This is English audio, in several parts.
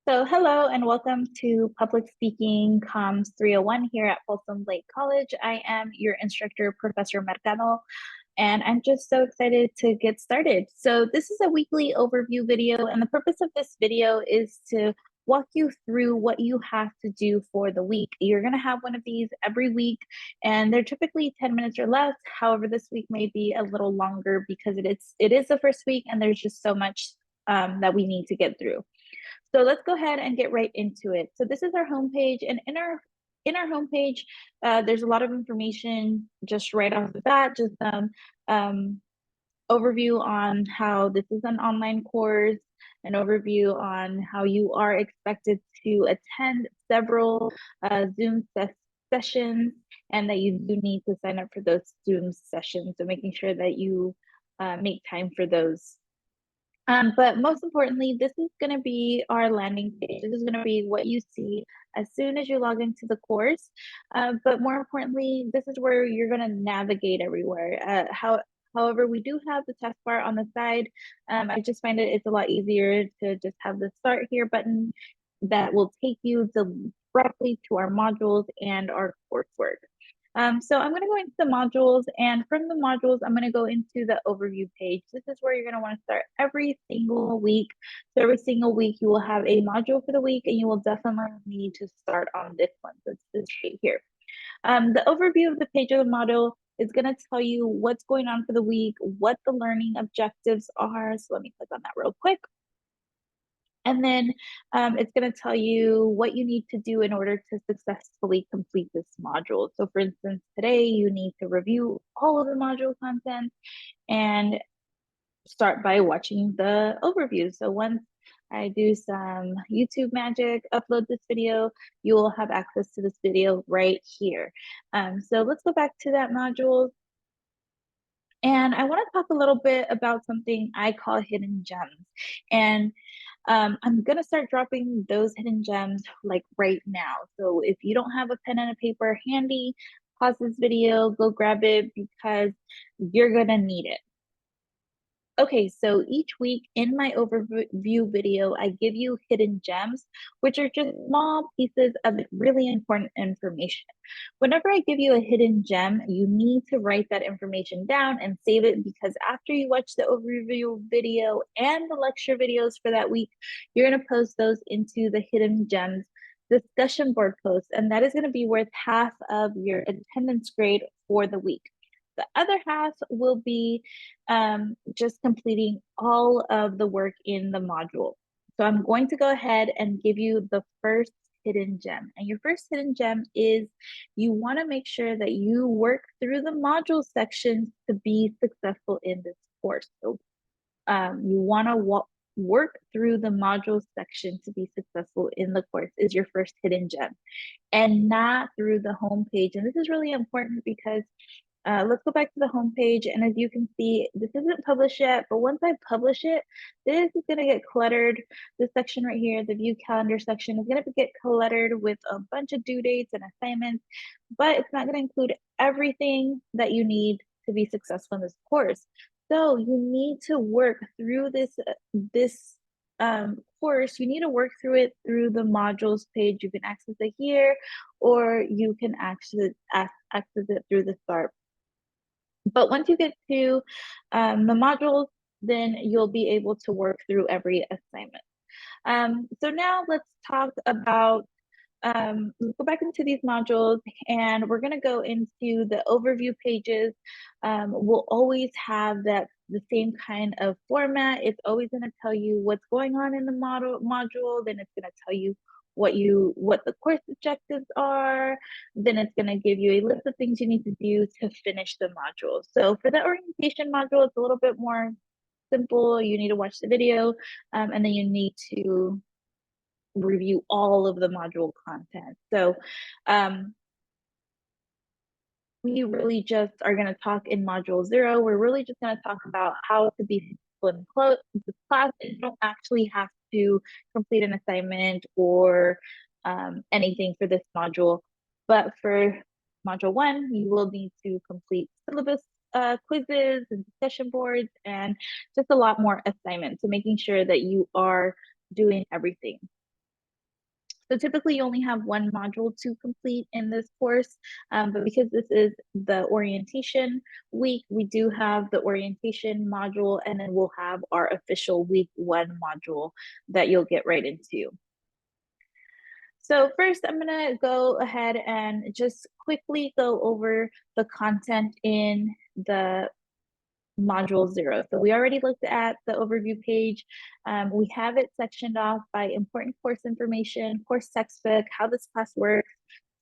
So hello and welcome to Public Speaking Comms 301 here at Folsom Lake College. I am your instructor, Professor Mercado, and I'm just so excited to get started. So this is a weekly overview video, and the purpose of this video is to walk you through what you have to do for the week. You're gonna have one of these every week, and they're typically 10 minutes or less. However, this week may be a little longer because it is the first week and there's just so much that we need to get through. So let's go ahead and get right into it. So this is our homepage, and in our homepage, there's a lot of information just right off the bat, just um, overview on how this is an online course, an overview on how you are expected to attend several Zoom sessions, and that you do need to sign up for those Zoom sessions. So making sure that you make time for those. But most importantly, this is going to be our landing page. This is going to be what you see as soon as you log into the course. But more importantly, this is where you're going to navigate everywhere. However, we do have the taskbar on the side. I just find it's a lot easier to just have the start here button that will take you directly to our modules and our coursework. So I'm going to go into the modules, and from the modules, I'm going to go into the overview page. This is where you're going to want to start every single week. So every single week, you will have a module for the week, and you will definitely need to start on this one. So it's this right here. The overview of the page of the module is going to tell you what's going on for the week, what the learning objectives are. So let me click on that real quick. And then it's going to tell you what you need to do in order to successfully complete this module. So for instance, today you need to review all of the module content and start by watching the overview. So once I do some YouTube magic, upload this video, you will have access to this video right here. So let's go back to that module. And I want to talk a little bit about something I call hidden gems. And I'm gonna start dropping those hidden gems like right now. So if you don't have a pen and a paper handy, pause this video, go grab it because you're gonna need it. Okay, so each week in my overview video, I give you hidden gems, which are just small pieces of really important information. Whenever I give you a hidden gem, you need to write that information down and save it, because after you watch the overview video and the lecture videos for that week, you're going to post those into the hidden gems discussion board post, and that is going to be worth half of your attendance grade for the week. The other half will be just completing all of the work in the module. So I'm going to go ahead and give you the first hidden gem. And your first hidden gem is you want to make sure that you work through the module sections to be successful in this course. So you want to work through the module section to be successful in the course is your first hidden gem, and not through the homepage. And this is really important because let's go back to the homepage, and as you can see, this isn't published yet, but once I publish it, this is going to get cluttered. This section right here, the view calendar section, is going to get cluttered with a bunch of due dates and assignments, but it's not going to include everything that you need to be successful in this course. So you need to work through this course. You need to work through it through the modules page. You can access it here, or you can access it through the start. But once you get to the modules, then you'll be able to work through every assignment. So now let's talk about, let's go back into these modules, and we're gonna go into the overview pages. We'll always have the same kind of format. It's always gonna tell you what's going on in the module, then it's gonna tell you what the course objectives are, then it's going to give you a list of things you need to do to finish the module. So for the orientation module, it's a little bit more simple. You need to watch the video, and then you need to review all of the module content. So we really just are going to talk in module 0. We're really just going to talk about how to be successful in this class. You don't actually have to complete an assignment or anything for this module. But for module 1, you will need to complete syllabus quizzes and discussion boards and just a lot more assignments. So making sure that you are doing everything. So typically you only have one module to complete in this course, but because this is the orientation week, we do have the orientation module, and then we'll have our official week 1 module that you'll get right into. So first, I'm going to go ahead and just quickly go over the content in the module 0. So we already looked at the overview page. We have it sectioned off by important course information, course textbook, how this class works,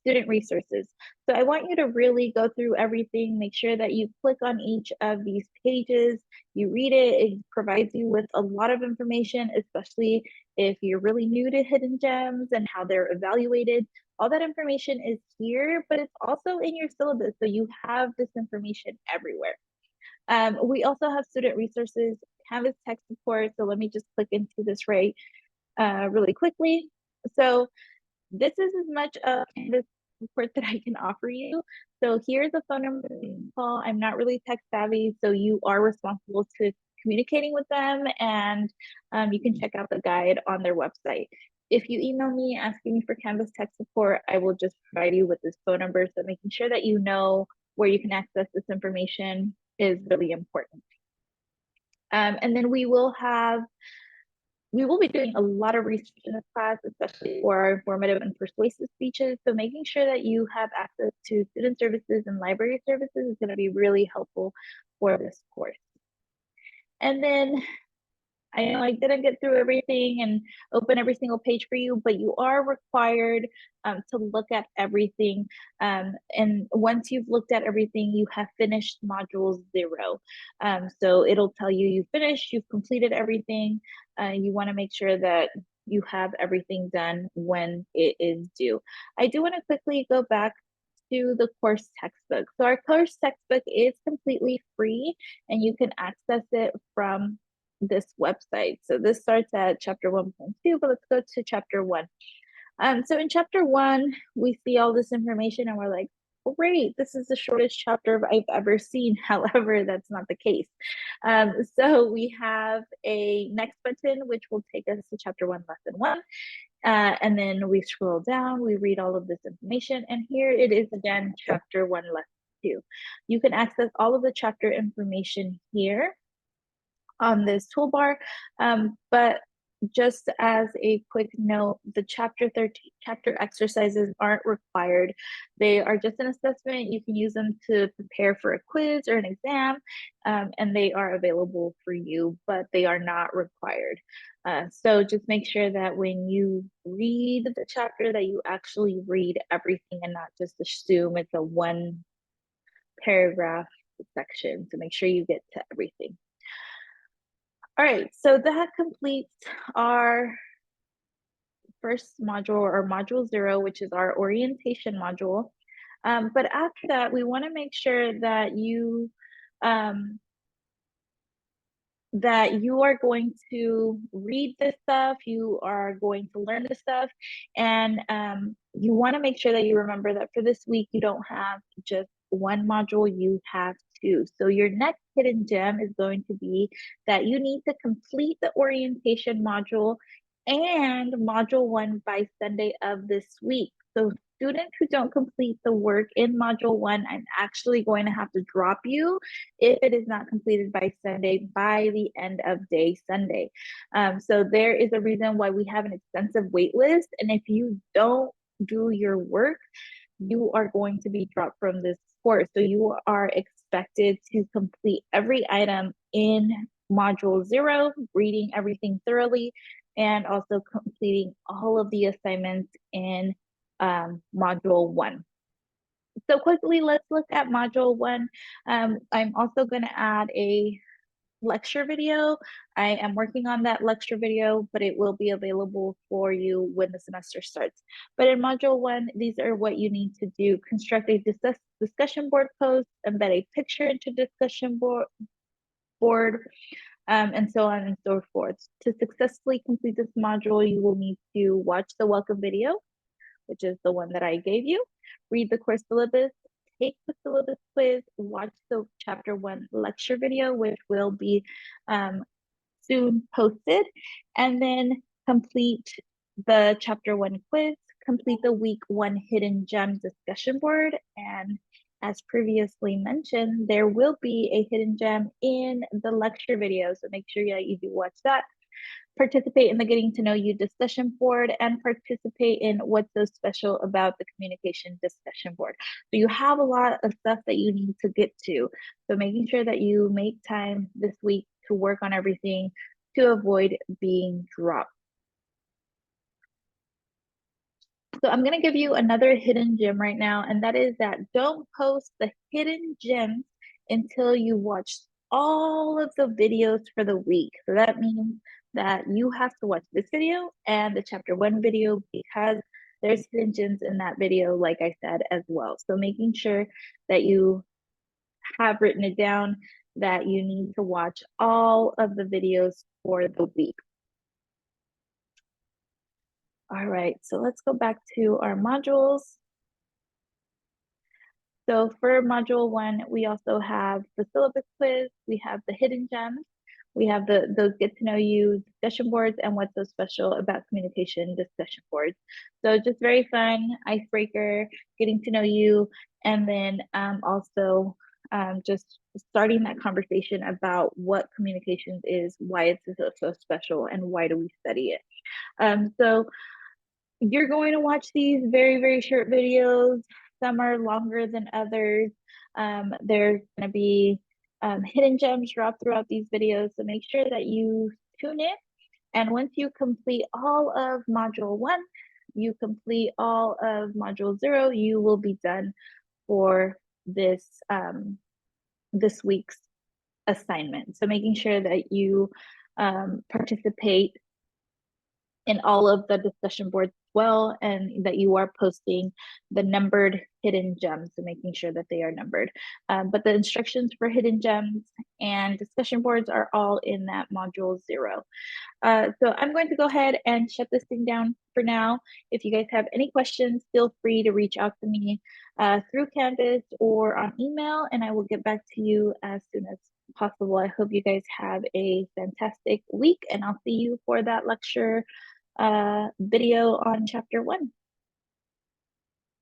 student resources. So I want you to really go through everything, make sure that you click on each of these pages, you read it, it provides you with a lot of information, especially if you're really new to hidden gems and how they're evaluated. All that information is here, but it's also in your syllabus, so you have this information everywhere. We also have student resources, Canvas tech support. So let me just click into this really quickly. So this is as much of Canvas support that I can offer you. So here's a phone number to call. I'm not really tech savvy, so you are responsible to communicating with them, and you can check out the guide on their website. If you email me asking me for Canvas tech support, I will just provide you with this phone number. So making sure that you know where you can access this information is really important. And then we will be doing a lot of research in this class, especially for our informative and persuasive speeches. So making sure that you have access to student services and library services is going to be really helpful for this course. And then I know I didn't get through everything and open every single page for you, but you are required to look at everything. And once you've looked at everything, you have finished module 0. So it'll tell you you finished, you've completed everything. You want to make sure that you have everything done when it is due. I do want to quickly go back to the course textbook. So our course textbook is completely free, and you can access it from this website. So this starts at chapter 1.2, but let's go to chapter 1. So in chapter 1, we see all this information and we're like, great, this is the shortest chapter I've ever seen. However, that's not the case. So we have a next button, which will take us to chapter 1, lesson 1. And then we scroll down, we read all of this information, and here it is again, chapter 1, lesson 2. You can access all of the chapter information here on this toolbar, but just as a quick note, the chapter exercises aren't required. They are just an assessment. You can use them to prepare for a quiz or an exam, and they are available for you, but they are not required. So just make sure that when you read the chapter that you actually read everything and not just assume it's a one paragraph section. So make sure you get to everything. All right, so that completes our first module, or module 0, which is our orientation module. But after that, we want to make sure that you are going to read this stuff, you are going to learn this stuff, and you want to make sure that you remember that for this week, you don't have just one module, you have 2. So your next hidden gem is going to be that you need to complete the orientation module and module 1 by Sunday of this week. So students who don't complete the work in module 1, I'm actually going to have to drop you if it is not completed by Sunday, by the end of day Sunday. So there is a reason why we have an extensive wait list. And if you don't do your work, you are going to be dropped from this course. So you are expected to complete every item in module 0, reading everything thoroughly, and also completing all of the assignments in module 1. So quickly, let's look at module 1. I'm also going to add a lecture video. I am working on that lecture video, but it will be available for you when the semester starts. But in module 1, these are what you need to do: construct a discussion board post, embed a picture into discussion board, and so on and so forth. To successfully complete this module, you will need to watch the welcome video, which is the one that I gave you, read the course syllabus, take the syllabus quiz, watch the chapter 1 lecture video, which will be soon posted, and then complete the chapter 1 quiz, complete the week 1 hidden gem discussion board, and as previously mentioned, there will be a hidden gem in the lecture video, so make sure that you do watch that. Participate in the Getting to Know You discussion board, and participate in What's So Special About the Communication discussion board. So you have a lot of stuff that you need to get to. So making sure that you make time this week to work on everything to avoid being dropped. So I'm going to give you another hidden gem right now, and that is that don't post the hidden gems until you watch all of the videos for the week. So that means that you have to watch this video and the chapter 1 video, because there's hidden gems in that video, like I said, as well. So making sure that you have written it down, that you need to watch all of the videos for the week. All right, so let's go back to our modules. So for module 1, we also have the syllabus quiz, we have the hidden gems, we have those get to know you discussion boards, and what's so special about communication discussion boards. So just very fun, icebreaker, getting to know you, and then also just starting that conversation about what communications is, why it's so special, and why do we study it. So you're going to watch these very, very short videos. Some are longer than others. There's going to be hidden gems dropped throughout these videos. So make sure that you tune in. And once you complete all of module 1, you complete all of module 0, you will be done for this this week's assignment. So making sure that you participate in all of the discussion boards as well, and that you are posting the numbered hidden gems, so making sure that they are numbered. But the instructions for hidden gems and discussion boards are all in that module 0. So I'm going to go ahead and shut this thing down for now. If you guys have any questions, feel free to reach out to me through Canvas or on email, and I will get back to you as soon as possible. I hope you guys have a fantastic week, and I'll see you for that lecture video on chapter 1.